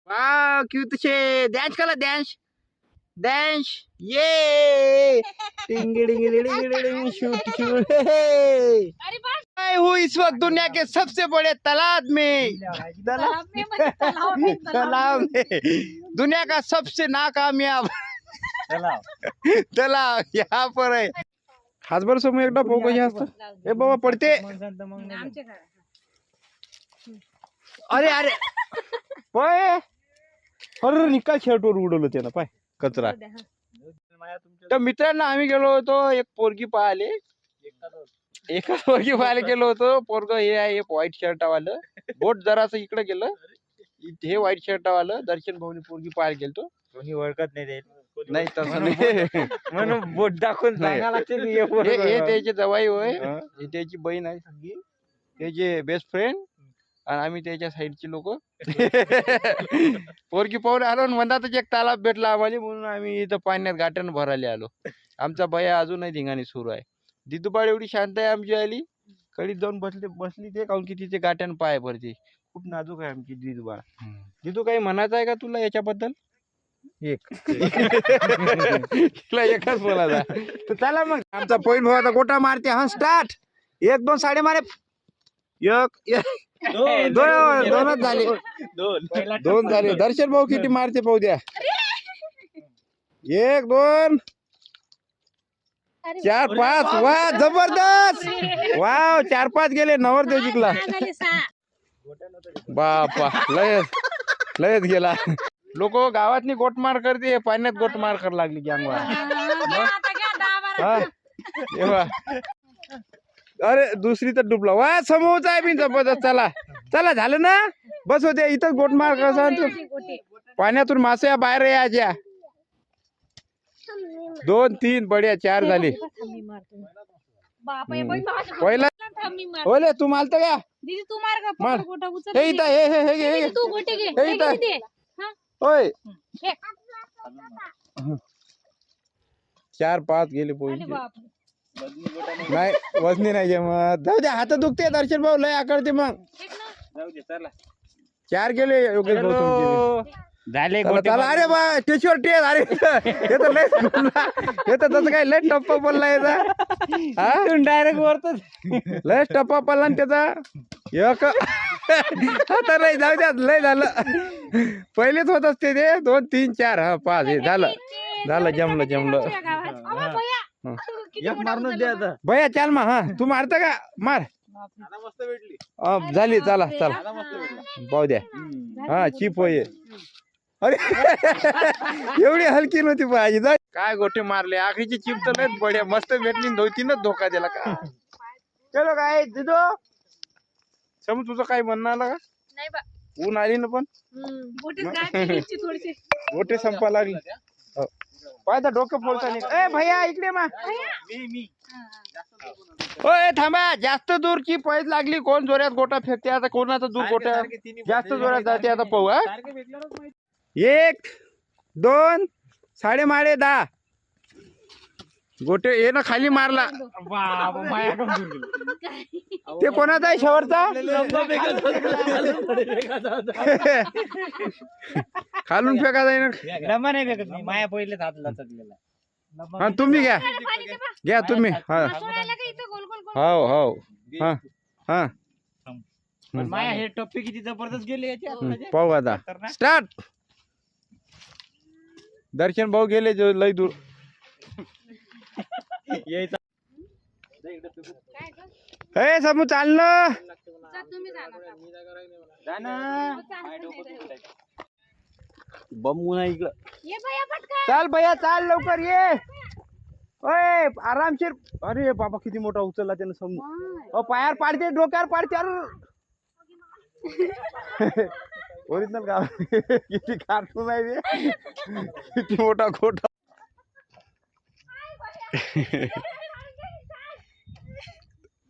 Wow cute शे dance करा dance dance ये टिंग डिंग डिंग डिंग शूट शूट मैं हूँ इस वक्त दुनिया के सबसे बड़े तालाब में तालाब में दुनिया का सबसे नाकामयाब तालाब यहाँ पर है हातभर समोर एकदा पाहू कशी असतं हे बाबा पडते अरे अरे पाय अरे निकाल शर्टवर उडवलं त्यानं पाय कचरा तर मित्रांनो आम्ही गेलो होतो एक पोरगी पाहिले एका पोरगी पाहायला गेलो होतो पोरग हे आहे एक व्हाईट शर्टावालं बोट जरासं इकडे गेलं हे व्हाईट शर्टावालं दर्शन भाऊनी पोरगी पाहायला गेलतो कोणी ओळखत नाही नाही तसं नाही म्हणून बोट दाखवून सांगायला लागते हे त्याचे जवाई होय ही त्याची बहीण आहे सगळी त्याचे बेस्ट फ्रेंड आणि आम्ही त्याच्या साईडचे लोक पोरगी पाहून आलो मधातच एक तालाब भेटला आम्हाला म्हणून आम्ही इथं पाण्यात गाठ्यानं भरायला आलो आमचा बया अजूनही धिंगाणी सुरू आहे दिदूबाळ एवढी शांत आहे आमची आली कडीत जाऊन बसली ते काऊन की तिचे गाठ्यानं पाय भरते खूप नाजूक आहे आमची दिदूबाळ दिदू काही म्हणायचं आहे का तुला याच्याबद्दल एक तुला एकच बोलायचा तर चला मग आमचा पहिल भाऊ आता गोटा मारते हा स्टार्ट एक दोन साडे मारे एक दोनच झाले दोन झाले दर्शन भाऊ किती मारते पाहू द्या एक दोन चार पाच वा जबरदस्त वाव 4-5 गेले नवरदेव जिंकला बापा लयच गेला लोक गावातनी गोटमार करते पाण्यात गोटमार कर लागली गँगवा अरे दुसरी तर डुबला वा समोरचा आहे मी जबरदस्त चला चला झालं ना बस होते इथं गोटमार कसा पाण्यातून मासे बाहेर यायच्या 2 3 बड्या 4 झाले पहिला ओले तू मारत का दीदी तू मार का मार. गोटा उचल हे इथं हे तू गोटे घे हे इथं. होय 4-5 गेले पोहे नाही वजनी नाही मग जाऊ दे हात दुखते दर्शन भाऊ लय आकडते मग जाऊ दे चला 4 गेले योगेश भाऊ तुमचे. झाले चला अरे बा टेशवर टेस अरे हे तर लय हे तर तसं काय लय टप्पा पडला याचा डायरेक्ट वरतच लय टप्पा पडला ना त्याचा एक आता लय जाऊ द्या लय झालं पहिलेच होत असते ते 2 3 4 हा 5 हे झालं जमलं एक मारणच द्या आता भैया चाल मा हा तू मारता का मार मस्त भेटली झाली चला पाहू द्या हा चिप होय अरे एवढी हलकी नव्हती पाहिजे काय गोटे मारले आखरीची चिप तर लय बढ्या मस्त भेटली 2-3च धोका दिला का चलो काय दिदो समज तुझं काय म्हणणं आलं का ऊन आली ना पण गोटे संपा लागली पाहिजे डोकं फोडता नाही ए भैया इकडे मा ओय थांबा जास्त दूरची पैज लागली कोण जोरात गोटा फेकते आता कोणाचा दूर गोट्या जास्त जोरात जाते आता पाहू हा 1 2 साडे माडे 10 गोटे ये ना खाली मारला ते कोणाचा आहे शेवटचा खालून फेका जाईन माया पहिलेच हातला चढलेला हा तुम्ही घ्या तुम्ही हा हो हा हा माया हे टप्पे किती जबरदस्त गेले पाहू आता स्टार्ट दर्शन भाऊ गेले जो लय दूर हे समू चालणं बमू इकडं चाल भैया चाल लवकर ये ओय आरामशीर अरे बाबा किती मोठा उचलला त्यानं समू पायावर पाडते डोक्यावर पाडते ओरिजिनल गाव किती कार्टून आहे ते किती मोठा खोटा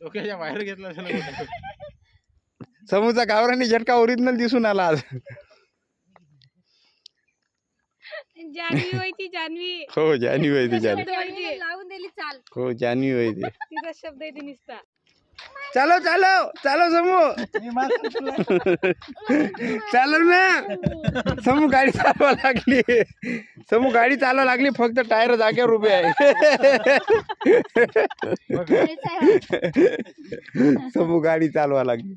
डोक्याच्या बाहेर घेतला समूचा गावरानी झटका ओरिजिनल दिसून आला आज जानवी होय ती जानवी हो जानवी होय ती जानवी लावून दिली चाल हो जानवी होय ती तिचा शब्द आहे ती निसता चालो चालो चालो समू चालो ना समू गाडी चालवा लागली समू गाडी चालवा लागली फक्त टायर जागेवर उभे आहे समू गाडी चालवा लागली